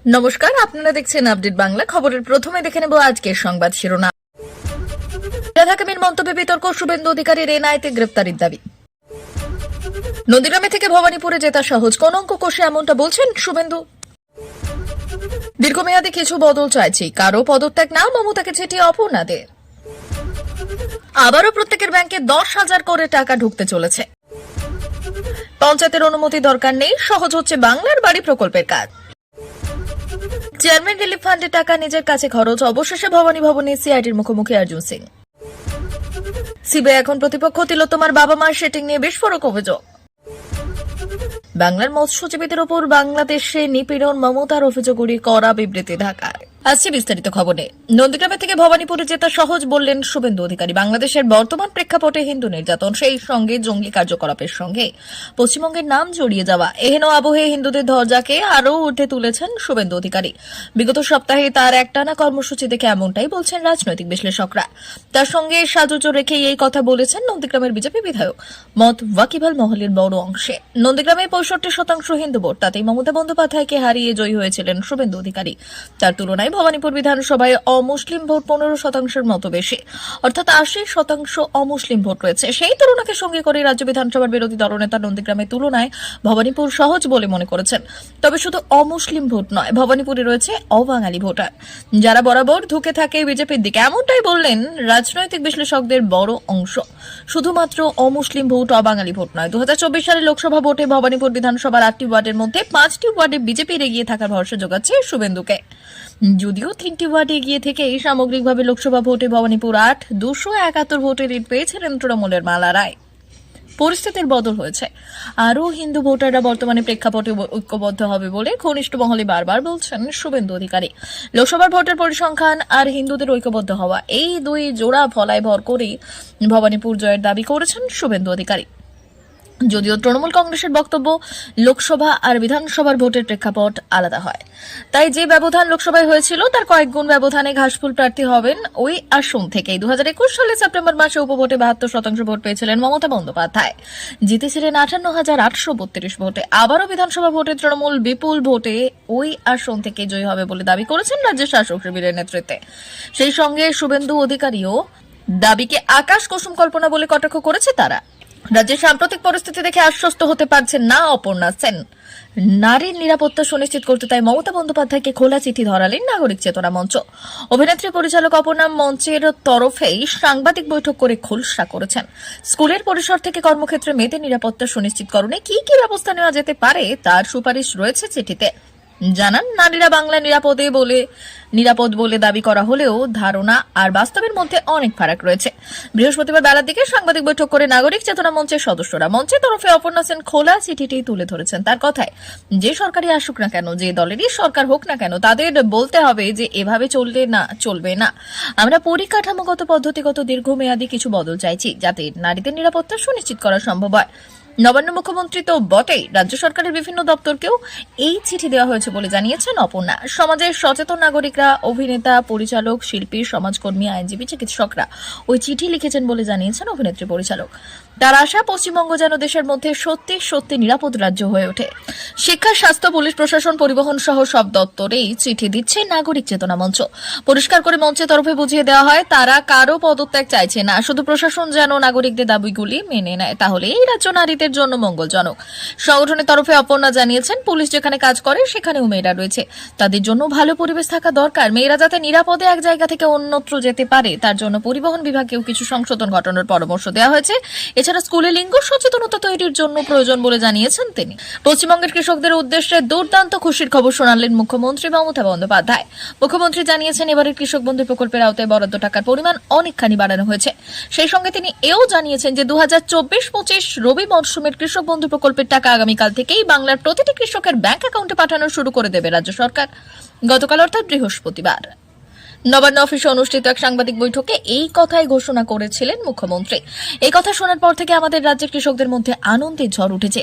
নমস্কার, আপনারা দেখছেন আপডেট বাংলা। খবরের প্রথমে দেখে নেব আজকের সংবাদ শিরোনাম। রাধাকামের মন্তব্যে বিতর্ক, শুভেন্দু অধিকারীর এনআইতে গ্রেপ্তারির দাবি। নন্দীগ্রামে থেকে ভবানীপুরে জেতা সহজ, কোন অঙ্ক কষে এমনটা বলছেন শুভেন্দু। দীর্ঘমেয়াদী কিছু বদল চাইছি, কারো পদত্যাগ না, মমতাকে চিঠি অপর্ণাদের। আবারও প্রত্যেকের ব্যাংকে 10,000 করে টাকা ঢুকতে চলেছে। পঞ্চায়েতের অনুমতি দরকার নেই, সহজ হচ্ছে বাংলার বাড়ি প্রকল্পের কাজ। চেয়ারম্যান রিলিফ ফান্ডের টাকা নিজের কাছে খরচ, অবশেষে ভবানী ভবনে সিআইডির মুখোমুখি অর্জুন সিং। সিবিআই এখন প্রতিপক্ষ, তিলোত্তমার বাবা মার সেটিং নিয়ে বিস্ফোরক অভিযোগ। বাংলার মৎস্যজীবীদের ওপর বাংলাদেশে নিপীড়ন, মমতার অভিযোগ উড়িয়ে কড়া বিবৃতি ঢাকায়। আসছে বিস্তারিত খবরে। নন্দীগ্রামে থেকে ভবানীপুরে জেতা সহজ বললেন শুভেন্দু অধিকারী। বাংলাদেশের বর্তমান প্রেক্ষাপটে হিন্দু নির্যাতন, সেই সঙ্গে জঙ্গি কার্যকলাপের সঙ্গে পশ্চিমবঙ্গের নাম জড়িয়ে যাওয়া, এহেন আবহে হিন্দুদের ধ্বজাকে আরও ঊর্ধ্বে তুলেছেন শুভেন্দু অধিকারী। বিগত সপ্তাহে তার একটানা কর্মসূচি দেখে এমনটাই বলছেন রাজনৈতিক বিশ্লেষকরা। তার সঙ্গে সাজুজো রেখে এই কথা বলেছেন নন্দীগ্রামের বিজেপি বিধায়ক মত ওয়াকিবহাল মহলের বড় অংশে। নন্দীগ্রামে 65% হিন্দু ভোট, তাতেই মমতা বন্দ্যোপাধ্যায়কে হারিয়ে জয়ী হয়েছিলেন শুভেন্দু অধিকারী। তার তুলনায় ভবানীপুর বিধানসভায় অমুসলিম ভোট 15%-এর মতো বেশি, অর্থাৎ 80% অমুসলিম ভোট রয়েছে। সেই তুলনাকে সঙ্গে করে রাজ্য বিধানসভার বিরোধী দলনেতা নন্দীগ্রামের তুলনায় ভবানীপুর সহজ বলে মনে করেছেন। তবে শুধু অমুসলিম ভোট নয়, ভবানীপুরে রয়েছে অবাঙালি ভোটার, যারা বরাবর ধুকে থাকে বিজেপির দিকে। এমনটাই বললেন রাজনৈতিক বিশ্লেষকদের বড় অংশ। শুধুমাত্র অমুসলিম ভোট, অবাঙালি ভোট নয়, 2024 সালের লোকসভা ভোটে ভবানীপুর বিধানসভার 8টি ওয়ার্ডের মধ্যে 5টি ওয়ার্ডে বিজেপির এগিয়ে থাকার ভরসা যোগাচ্ছে শুভেন্দুকে। যদিও 3টি ওয়ার্ডে এগিয়ে থেকে সামগ্রিকভাবে লোকসভা ভোটে ভবানীপুর 271 ভোটে লিড পেয়েছিলেন তৃণমূলের মালা রায়। পরিস্থিতির বদল হয়েছে। আরও হিন্দু ভোটাররা বর্তমানে প্রেক্ষাপটে ঐক্যবদ্ধ হবে বলে ঘনিষ্ঠ মহলে বারবার বলছেন শুভেন্দু অধিকারী। লোকসভার ভোটের পরিসংখ্যান আর হিন্দুদের ঐক্যবদ্ধ হওয়া, এই দুই জোড়া ফলায় ভর করেই ভবানীপুর জয়ের দাবি করেছেন শুভেন্দু অধিকারী। যদিও তৃণমূল কংগ্রেসের বক্তব্য, লোকসভা আর বিধানসভার ভোটের প্রেক্ষাপট আলাদা হয়, তাই যে ব্যবধান লোকসভায় হয়েছিল তার কয়েক গুণ ব্যবধানে ঘাসফুল প্রার্থী হবেন ওই আসন থেকেই। 2021 সালে সেপ্টেম্বর মাসে উপভোটে 72% ভোট পেয়েছিলেন মমতা বন্দ্যোপাধ্যায়, জিতেছিলেন 58,832 ভোটে। আবারও বিধানসভা ভোটে তৃণমূল বিপুল ভোটে ওই আসন থেকে জয়ী হবে বলে দাবি করেছেন রাজ্যের শাসক শিবিরের নেতৃত্বে। সেই সঙ্গে শুভেন্দু অধিকারীও দাবিকে আকাশ কুসুম কল্পনা বলে কটাক্ষ করেছে তারা। রাজ্যের সাম্প্রতিক পরিস্থিতি দেখে আশ্বস্ত হতে পারছেন না অপর্ণা সেন। নারীর নিরাপত্তা সুনিশ্চিত করতে তাই মমতা বন্দ্যোপাধ্যায়কে খোলা চিঠি ধরালেন নাগরিক চেতনা মঞ্চ। অভিনেত্রী পরিচালক অপর্ণা মঞ্চের তরফেই সাংবাদিক বৈঠক করে খোলসা করেছেন স্কুলের পরিসর থেকে কর্মক্ষেত্রে মেয়েদের নিরাপত্তা সুনিশ্চিতকরণে কি কি ব্যবস্থা নেওয়া যেতে পারে তার সুপারিশ রয়েছে চিঠিতে। জানান, নারীরা বাংলা নিরাপদ বলে দাবি করা হলেও ধারণা আর বাস্তবের মধ্যে অনেক ফারাক রয়েছে। বৃহস্পতিবার বেলার দিকে সাংবাদিক বৈঠক করে নাগরিক চেতনা মঞ্চের সদস্যরা মঞ্চের তরফে অপর্ণা সেন খোলা চিঠিটি তুলে ধরেছেন। তার কথায়, যে সরকারই আসুক না কেন, যে দলেরই সরকার হোক না কেন, তাদের বলতে হবে যে এভাবে চলবে না। আমরা পরিকাঠামোগত পদ্ধতিগত দীর্ঘমেয়াদী কিছু বদল চাইছি, যাতে নারীদের নিরাপত্তা সুনিশ্চিত করা সম্ভব হয়। নবান্ন মুখ্যমন্ত্রী তো বটেই, রাজ্য সরকারের বিভিন্ন দপ্তরকেও এই চিঠি দেওয়া হয়েছে বলে জানিয়েছেন অপর্ণা। সমাজের সচেতন নাগরিকরা, অভিনেতা, পরিচালক, শিল্পী, সমাজকর্মী, আইনজীবী, চিকিৎসকরা ওই চিঠি লিখেছেন বলে জানিয়েছেন অভিনেত্রী পরিচালক। তার আশা, পশ্চিমবঙ্গ যেন দেশের মধ্যে সত্যি সত্যি নিরাপদ রাজ্য হয়ে ওঠে। শিক্ষা, স্বাস্থ্য, পুলিশ প্রশাসন, পরিবহন সহ সব দপ্তরেই চিঠি দিচ্ছে নাগরিক চেতনা মঞ্চ। পরিষ্কার করে মঞ্চের তরফে বুঝিয়ে দেওয়া হয়, তারা কারো পদত্যাগ চাইছে না, শুধু প্রশাসন যেন নাগরিকদের দাবিগুলি মেনে নেয়, তাহলে এই রাজ্য নারীদের জন্য মঙ্গলজনক। সংগঠনের তরফে অপর্ণা জানিয়েছেন, পুলিশ যেখানে কাজ করে সেখানেও মেয়েরা রয়েছে, তাদের জন্য ভালো পরিবেশ থাকা দরকার। মেয়েরা যাতে নিরাপদে এক জায়গা থেকে অন্যত্র যেতে পারে, তার জন্য পরিবহন বিভাগকেও কিছু সংশোধন ঘটানোর পরামর্শ দেওয়া হয়েছে। এছাড়া স্কুলে লিঙ্গ সচেতনতা তৈরির জন্য প্রয়োজন বলে জানিয়েছেন তিনি। পশ্চিমবঙ্গের কৃষকদের উদ্দেশ্যে দুর্দান্ত খুশির খবর শোনালেন মুখ্যমন্ত্রী মমতা বন্দ্যোপাধ্যায়। মুখ্যমন্ত্রী জানিয়েছেন, এবারের কৃষক বন্ধু প্রকল্পের আওতায় বরাদ্দ টাকার পরিমাণ অনেকখানি বাড়ানো হয়েছে। সেই সঙ্গে তিনি এও জানিয়েছেন যে 2024-25 রবি মরশুমের কৃষক বন্ধু প্রকল্পের টাকা আগামীকাল থেকেই বাংলার প্রতিটি কৃষকের ব্যাংক অ্যাকাউন্টে পাঠানো শুরু করে দেবে রাজ্য সরকার। গতকাল অর্থাৎ বৃহস্পতিবার নবান্ন অফিসে অনুষ্ঠিত এক সাংবাদিক বৈঠকে এই কথাই ঘোষণা করেছিলেন মুখ্যমন্ত্রী। এই কথা শোনার পর থেকে আমাদের রাজ্যের কৃষকদের মধ্যে আনন্দের ঝড় উঠেছে।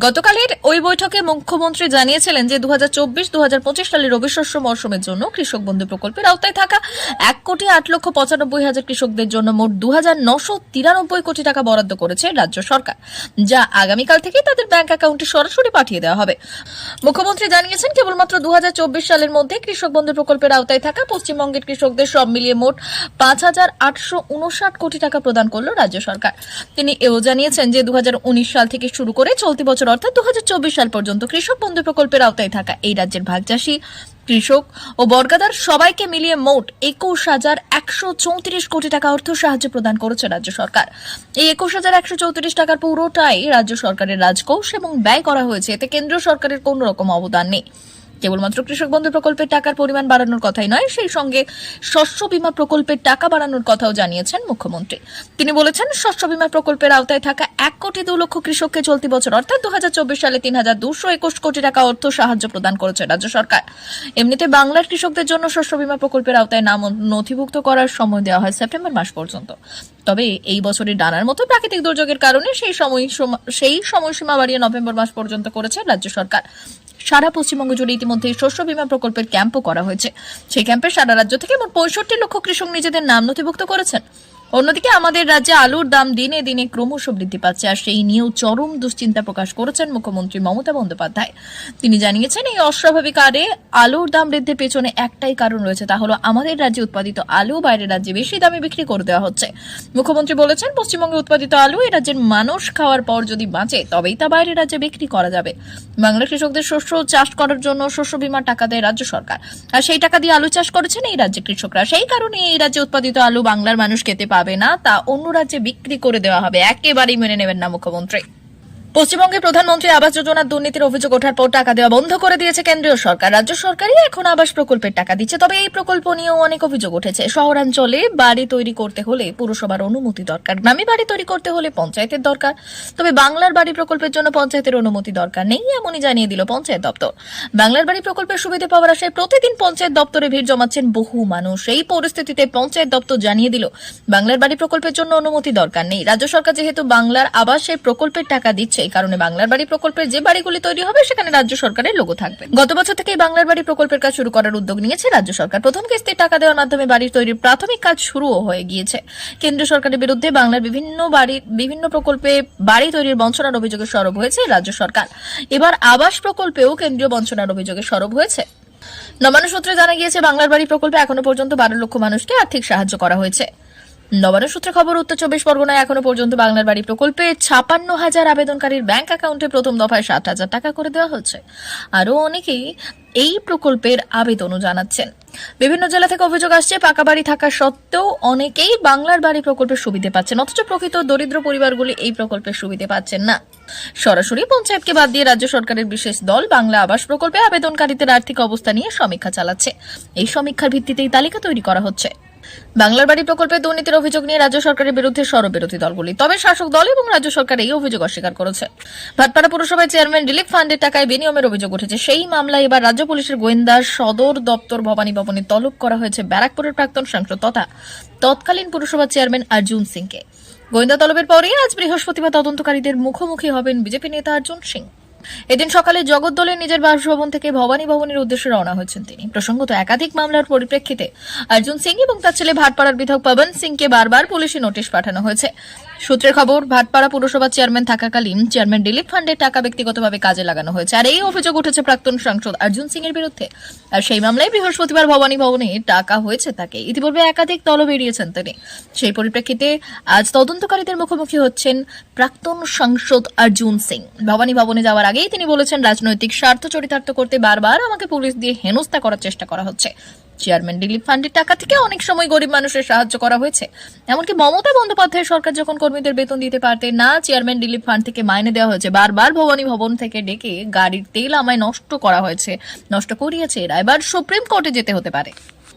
গতকালের ওই বৈঠকে মুখ্যমন্ত্রী জানিয়েছিলেন যে 2024-2025 সালের রবি শস্য মরশুমের জন্য কৃষক বন্ধু প্রকল্পের আওতায় থাকা 1,08,95,000 কৃষকদের জন্য মোট 2,993 কোটি টাকা বরাদ্দ করেছে রাজ্য সরকার, যা আগামীকাল থেকে তাদের ব্যাংক অ্যাকাউন্টে সরাসরি পাঠিয়ে দেওয়া হবে। মুখ্যমন্ত্রী জানিয়েছেন, কেবলমাত্র 2024 সালের মধ্যে কৃষক বন্ধু প্রকল্পের আওতায় থাকা পশ্চিমবঙ্গের কৃষকদের সব মিলিয়ে মোট 5,859 কোটি টাকা প্রদান করল রাজ্য সরকার। তিনি এও জানিয়েছেন যে 2019 সাল থেকে শুরু করে চলতি বছর অর্থাৎ 2024 সাল পর্যন্ত কৃষক বন্ধু প্রকল্পের আওতায় থাকা এই রাজ্যের ভাগচাষী, কৃষক ও বর্গাদার সবাইকে মিলিয়ে মোট 21,134 কোটি টাকা অর্থ সাহায্য প্রদান করেছে রাজ্য সরকার। এই 21,134 টাকার পুরোটাই রাজ্য সরকারের রাজকোষ এবং ব্যয় করা হয়েছে। এতে কেন্দ্রীয় সরকারের কোনো রকম অবদান নেই। কেবলমাত্র কৃষক বন্ধু প্রকল্পের টাকার পরিমাণ বাড়ানোর কথাই নয়, সেই সঙ্গে শস্য বীমা প্রকল্পের টাকা বাড়ানোর কথাও জানিয়েছেন মুখ্যমন্ত্রী। তিনি বলেছেন, শস্য বীমা প্রকল্পের আওতায় থাকা 1,02,00,000 কৃষককে চলতি বছর অর্থাৎ 2024 সালে 3,221 কোটি টাকা অর্থ সাহায্য প্রদান করেছে রাজ্য সরকার। এমনিতে বাংলার কৃষকদের জন্য শস্য বীমা প্রকল্পের আওতায় নাম নথিভুক্ত করার সময় দেওয়া হয় সেপ্টেম্বর মাস পর্যন্ত। তবে এই বছরের ডানার মতো প্রাকৃতিক দুর্যোগের কারণে সেই সময়সীমা বাড়িয়ে নভেম্বর মাস পর্যন্ত করেছে রাজ্য সরকার। সারা পশ্চিমবঙ্গ জুড়ে ইতিমধ্যে শস্য বীমা প্রকল্পের ক্যাম্পও করা হয়েছে। সেই ক্যাম্পে সারা রাজ্য থেকে মোট 65 লক্ষ কৃষক নিজেদের নাম নথিভুক্ত করেছেন। অন্যদিকে আমাদের রাজ্যে আলুর দাম দিনে দিনে ক্রমশ বৃদ্ধি পাচ্ছে, আর সেই নিয়েও চরম দুশ্চিন্তা প্রকাশ করেছেন মুখ্যমন্ত্রী মমতা বন্দ্যোপাধ্যায়। তিনি জানিয়েছেন, এই অস্বাভাবিক হারে আলুর দাম বৃদ্ধির পেছনে একটাই কারণ রয়েছে, তা হলো আমাদের রাজ্যে উৎপাদিত আলু বাইরের রাজ্যে বেশি দামে বিক্রি করে দেওয়া হচ্ছে। মুখ্যমন্ত্রী বলেছেন, পশ্চিমবঙ্গে উৎপাদিত আলু এই রাজ্যের মানুষ খাওয়ার পর যদি বাঁচে তবেই তা বাইরের রাজ্যে বিক্রি করা যাবে। বাংলার কৃষকদের শস্য চাষ করার জন্য শস্য বীমার টাকা দেয় রাজ্য সরকার, আর সেই টাকা দিয়ে আলু চাষ করেছেন এই রাজ্যের কৃষকরা। সেই কারণে এই রাজ্যে উৎপাদিত আলু বাংলার মানুষ খেতে পাবে না, তা অন্য রাজ্যে বিক্রি করে দেওয়া হবে। একেবারেই মেনে নেবেন না মুখ্যমন্ত্রী। পশ্চিমবঙ্গে প্রধানমন্ত্রী আবাস যোজনার দুর্নীতির অভিযোগ ওঠার পর টাকা দেওয়া বন্ধ করে দিয়েছে কেন্দ্রীয় সরকার। রাজ্য সরকারই এখন আবাস প্রকল্পের টাকা দিচ্ছে। তবে এই প্রকল্প নিয়েও অনেক অভিযোগ উঠেছে। শহরাঞ্চলে বাড়ি তৈরি করতে হলে পুরসভার অনুমতি দরকার, গ্রামে বাড়ি তৈরি করতে হলে পঞ্চায়েতের দরকার। তবে বাংলার বাড়ি প্রকল্পের জন্য পঞ্চায়েতের অনুমতি দরকার নেই, এমনই জানিয়ে দিল পঞ্চায়েত দপ্তর। বাংলার বাড়ি প্রকল্পের সুবিধা পাওয়ার আশায় প্রতিদিন পঞ্চায়েত দপ্তরে ভিড় জমাচ্ছেন বহু মানুষ। এই পরিস্থিতিতে পঞ্চায়েত দপ্তর জানিয়ে দিল, বাংলার বাড়ি প্রকল্পের জন্য অনুমতি দরকার নেই। রাজ্য সরকার যেহেতু বাংলার আবাসের প্রকল্পের টাকা দিচ্ছে, এই কারণে বাংলার বাড়ি প্রকল্পের যে বাড়িগুলি তৈরি হবে সেখানে রাজ্য সরকারের লোগো থাকবে। গত বছর থেকেই বাংলার বাড়ি প্রকল্পের কাজ শুরু করার উদ্যোগ নিয়েছে রাজ্য সরকার। প্রথম কিস্তির টাকা দেওয়ার মাধ্যমে বাড়ি তৈরির প্রাথমিক কাজ শুরুও হয়ে গিয়েছে। কেন্দ্র সরকারের বিরুদ্ধে বাংলার বিভিন্ন প্রকল্পে বাড়ি তৈরির বঞ্চনার অভিযোগে সরব হয়েছে রাজ্য সরকার। এবার আবাস প্রকল্পেও কেন্দ্রীয় বঞ্চনার অভিযোগে সরব হয়েছে। নবান্ন সূত্রে জানা গিয়েছে, বাংলার বাড়ি প্রকল্পে এখনো পর্যন্ত 12 লক্ষ মানুষকে আর্থিক সাহায্য করা হয়েছে। নবান্ন সূত্রে খবর, উত্তর 24 পরগনায় এখনো পর্যন্ত বাংলার বাড়ি প্রকল্পে 56,000 আবেদনকারীর ব্যাংক অ্যাকাউন্টে প্রথম দফায় 60,000 টাকা করে দেওয়া হচ্ছে। আরও অনেকেই এই প্রকল্পের আবেদনও জানাচ্ছেন। বিভিন্ন জেলা থেকে অভিযোগ আসছে, পাকা বাড়ি থাকা সত্ত্বেও অনেকেই বাংলার বাড়ি প্রকল্পের সুবিধা পাচ্ছেন, অথচ প্রকৃত দরিদ্র পরিবারগুলি এই প্রকল্পের সুবিধা পাচ্ছেন না। সরাসরি পঞ্চায়েতকে বাদ দিয়ে রাজ্য সরকারের বিশেষ দল বাংলা আবাস প্রকল্পে আবেদনকারীদের আর্থিক অবস্থা নিয়ে সমীক্ষা চালাচ্ছে। এই সমীক্ষার ভিত্তিতেই তালিকা তৈরি করা হচ্ছে। বাংলার বাড়ি প্রকল্পে দুর্নীতির অভিযোগ নিয়ে রাজ্য সরকারের বিরুদ্ধে সরব বিরোধী দলগুলি। তবে শাসক দল এবং রাজ্য সরকার এই অভিযোগ অস্বীকার করেছে। ভাটপাড়া পুরসভায় চেয়ারম্যান রিলিফ ফান্ডের টাকায় বেনিয়মের অভিযোগ উঠেছে। সেই মামলায় এবার রাজ্য পুলিশের গোয়েন্দা সদর দপ্তর ভবানী ভবনে তলব করা হয়েছে ব্যারাকপুরের প্রাক্তন সাংসদ তথা তৎকালীন পুরসভা চেয়ারম্যান অর্জুন সিংকে। গোয়েন্দা তলবের পরে আজ বৃহস্পতিবার তদন্তকারীদের মুখোমুখি হবেন বিজেপি নেতা অর্জুন সিং। এদিন সকালে জগদ্দলের নিজের বাসভবন থেকে ভবানী ভবনের উদ্দেশ্যে রওনা হয়েছেন তিনি। প্রসঙ্গত, একাধিক মামলার পরিপ্রেক্ষিতে অর্জুন সিং এবং তার ছেলে ভাটপাড়ার বিধায়ক পবন সিংকে বারবার পুলিশি নোটিশ পাঠানো হয়েছে। সূত্রের খবর, ভাটপাড়া পুরসভার চেয়ারম্যান থাকাকালীন চেয়ারম্যান রিলিফ ফান্ডের টাকা ব্যক্তিগতভাবে কাজে লাগানো হয়েছে, আর এই অভিযোগ উঠেছে প্রাক্তন সাংসদ অর্জুন সিং এর বিরুদ্ধে। আর সেই মামলায় বৃহস্পতিবার ভবানী ভবনে টাকা হয়েছে তাকে। ইতিপূর্বে একাধিক তলব এড়িয়েছেন তিনি। সেই পরিপ্রেক্ষিতে আজ তদন্তকারীদের মুখোমুখি হচ্ছেন প্রাক্তন সাংসদ অর্জুন সিং। ভবানী ভবনে যাওয়ার আগেই তিনি বলেছেন, রাজনৈতিক স্বার্থ চরিতার্থ করতে বারবার আমাকে পুলিশ দিয়ে হেনস্থা করার চেষ্টা করা হচ্ছে। চেয়ারম্যান রিলিফ ফান্ডের টাকা থেকে অনেক সময় গরিব মানুষের সাহায্য করা হয়েছে। এমনকি মমতা বন্দ্যোপাধ্যায় সরকার যখন কর্মীদের বেতন দিতে পারতেন না, চেয়ারম্যান রিলিফ ফান্ড থেকে মাইনে দেওয়া হয়েছে। বারবার ভবানী ভবন থেকে ডেকে গাড়ির তেল আমায় নষ্ট করিয়েছে। এরা এবার সুপ্রিম কোর্টে যেতে হতে পারে।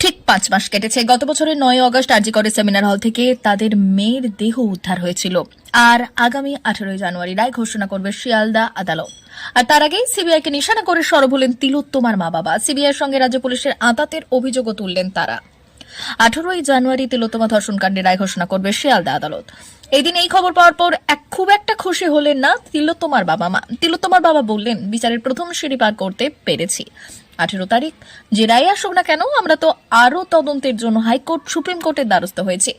ঠিক 5 মাস কেটেছে। গত বছরের 9 আগস্ট আরজিকরের সেমিনার হল থেকে তাদের মেয়ের দেহ উদ্ধার হয়েছিল। আর আগামী 18 জানুয়ারি রায় ঘোষণা করবে শিয়ালদা আদালত। আর তার আগেই সিবিআইকে নিশানা করে সরব হলেন তিলোত্তমার মা বাবা। সিবিআইয়ের সঙ্গে রাজ্য পুলিশের আঁতাতের অভিযোগও তুললেন তারা। 18ই জানুয়ারি তিলোত্তমা ধর্ষণকাণ্ডে রায় ঘোষণা করবে শিয়ালদা আদালত। এদিন এই খবর পাওয়ার পর খুব একটা খুশি হলেন না তিলোত্তমার বাবা মা। তিলোত্তমার বাবা বললেন, বিচারের প্রথম সিঁড়ি পার করতে পেরেছি। 18 তারিখ যে রায় আসুক না কেন, আমরা তো আরো তদন্তের জন্য হাইকোর্ট, সুপ্রিম কোর্টের দ্বারস্থ হয়েছি।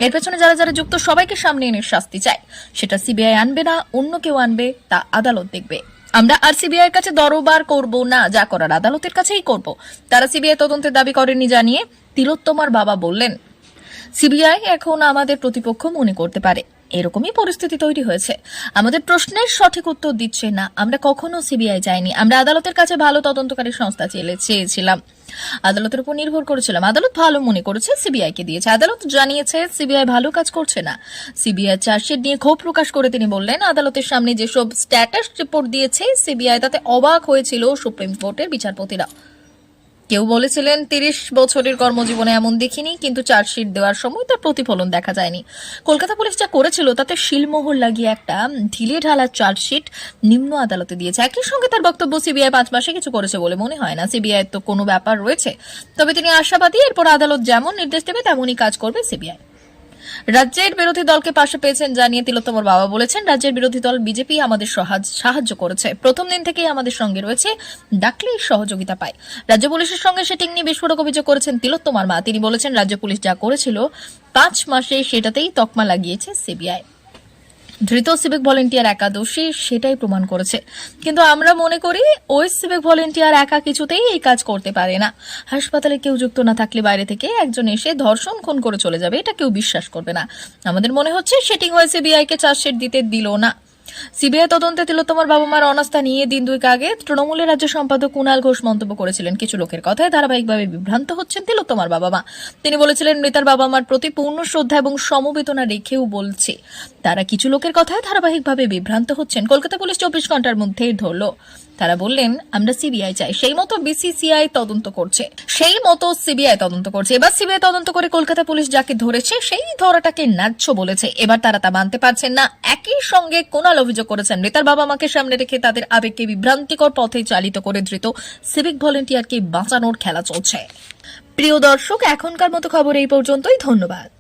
এর পেছনে যারা যারা যুক্ত সবাইকে সামনে এনে শাস্তি চাই। সেটা সিবিআই আনবে না, অন্য কেউ আনবে, তা আদালত দেখবে। আমরা আর সিবিআই এর কাছে দরবার করব না, যা করার আদালতের কাছেই করব। তারা সিবিআই তদন্তের দাবি করেননি জানিয়ে তিলোত্তমার বাবা বললেন, সিবিআই এখন আমাদের প্রতিপক্ষ মনে করতে পারে, এরকমই পরিস্থিতি তৈরি হয়েছে। আমাদের প্রশ্নের সঠিক উত্তর দিচ্ছে না। আমরা কখনো সিবিআই যাইনি, আমরা আদালতের কাছে ভালো তদন্তকারী সংস্থা চেয়েছিলাম, আদালতের উপর নির্ভর করেছিলাম। আদালত ভালো মনে করেছে, সিবিআই কে দিয়েছে। আদালত জানিয়েছে সিবিআই ভালো কাজ করছে না। সিবিআই চার্জশিট নিয়ে ক্ষোভ প্রকাশ করে তিনি বললেন, আদালতের সামনে যেসব স্ট্যাটাস রিপোর্ট দিয়েছে সিবিআই, তাতে অবাক হয়েছিল সুপ্রিম কোর্টের বিচারপতিরা। কেউ বলেছিলেন 30 বছরের কর্মজীবনে এমন দেখিনি, কিন্তু চার্জশিট দেওয়ার সময় তার প্রতিফলন দেখা যায়নি। কলকাতা পুলিশ যা করেছিল তাতে শিলমোহর লাগিয়ে একটা ঢিলে ঢালা চার্জশিট নিম্ন আদালতে দিয়েছে। একই সঙ্গে তার বক্তব্য, সিবিআই 5 মাসে কিছু করেছে বলে মনে হয় না। সিবিআই তো কোনো ব্যাপার রয়েছে, তবে তিনি আশাবাদী এরপর আদালত যেমন নির্দেশ দেবে তেমনই কাজ করবে সিবিআই। রাজ্যের বিরোধী দলকে পাশে পেয়েছেন জানিয়ে তিলোত্তমার বাবা বলেছেন, রাজ্যের বিরোধী দল বিজেপি আমাদের সাহায্য করেছে, প্রথম দিন থেকেই আমাদের সঙ্গে রয়েছে, ডাকলেই সহযোগিতা পায়। রাজ্য পুলিশের সঙ্গে সেটিং নিয়ে বিস্ফোরক অভিযোগ করেছেন তিলোত্তমার মা। তিনি বলেছেন, রাজ্য পুলিশ যা করেছিল 5 মাসে সেটাতেই তকমা লাগিয়েছে সিবিআই। ধৃত সিভিক ভলেন্টিয়ার একাদশী সেটাই প্রমাণ করেছে, কিন্তু আমরা মনে করি ওই সিভিক ভলেন্টিয়ার একা কিছুতেই এই কাজ করতে পারে না। হাসপাতালে কেউ যুক্ত না থাকলে বাইরে থেকে একজন এসে ধর্ষণ খুন করে চলে যাবে, এটা কেউ বিশ্বাস করবে না। আমাদের মনে হচ্ছে সেটিং হয়ে সিবিআই কে চার্জশিট দিতে দিল না। সিবিআই তদন্তে তিলোত্তমার বাবা মার অনাস্থা নিয়ে দিন 2 আগে তৃণমূলের রাজ্য সম্পাদক কুণাল ঘোষ মন্তব্য করেছিলেন, কিছু লোকের কথায় ধারাবাহিকভাবে বিভ্রান্ত হচ্ছেন তিলোত্তমার বাবা মা। তিনি বলেছিলেন, মৃতার বাবা মার প্রতি পূর্ণ শ্রদ্ধা এবং সমবেদনা রেখেও বলছে, তারা কিছু লোকের কথায় ধারাবাহিকভাবে বিভ্রান্ত হচ্ছেন। কলকাতা পুলিশ 24 ঘন্টার মধ্যেই ধরল। তারা বললেন, আমরা সিবিআই চাই, সেই মতো বিসিসিআই তদন্ত করছে, এবার সিবিআই তদন্ত করে কলকাতা পুলিশ যাকে ধরেছে সেই ধরাটাকে ন্যায্য বলেছে। এবার তারা তা মানতে পারছেন না। একই সঙ্গে কুণাল অভিযোগ করেছেন, মৃতার বাবা মাকে সামনে রেখে তাদের আবেগকে বিভ্রান্তিকর পথে চালিত করে ধৃত সিভিক ভলেন্টিয়ারকে বাঁচানোর খেলা চলছে। প্রিয় দর্শক, এখনকার মতো খবর এই পর্যন্তই। ধন্যবাদ।